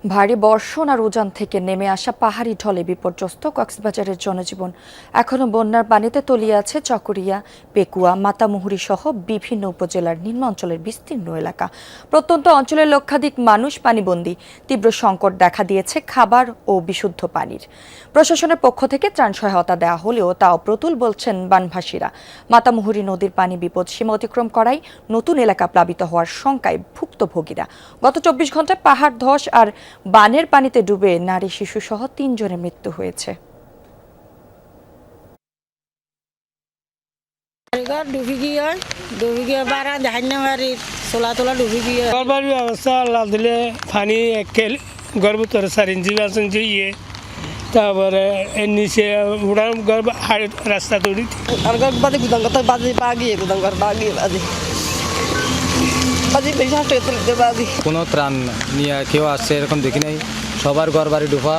ভারী বর্ষণ আর উজান থেকে নেমে আসা পাহাড়ি ঢলে বিপর্যস্ত কক্সবাজারের জনজীবন। এখনো বন্যার পানিতে তলিয়ে আছে চকরিয়া, পেকুয়া, মাতামুহুরী সহ বিভিন্ন উপজেলার নিম্ন অঞ্চলের বিস্তীর্ণ এলাকা। প্রত্যন্ত অঞ্চলের লক্ষাধিক মানুষ পানিবন্দী। তীব্র সংকট দেখা দিয়েছে খাবার ও বিশুদ্ধ পানির। প্রশাসনের পক্ষ থেকে ত্রাণ সহায়তা দেওয়া হলেও তা অপ্রতুল বলছেন বানভাসীরা। মাতামুহুরী নদীর পানি বিপদসীমা অতিক্রম করায় নতুন এলাকা প্লাবিত হওয়ার শঙ্কায় ভুক্তভোগীরা। গত 24 ঘন্টায় পাহাড় ধস আর বানের পানিতে ডুবে নারী শিশু সহ 3 জনের মৃত্যু হয়েছে। ঘরবাড়ির অবস্থা আল্লাহ দিলে পানি একেল গর্ব তোর 4 ইঞ্চি 5 ইঞ্চি তারপরে এর নিচে উড়ান ঘর রাস্তা তৈরি বাদে গুদাম কথা বাজে বাগিয়ে গুদাম ঘর বাগিয়ে বাজে বাজে বেশি হাসতে বাজে কোনো ত্রাণ নিয়ে কেউ আসছে এরকম দেখি নাই। সবার ঘর বাড়ি ডুবা,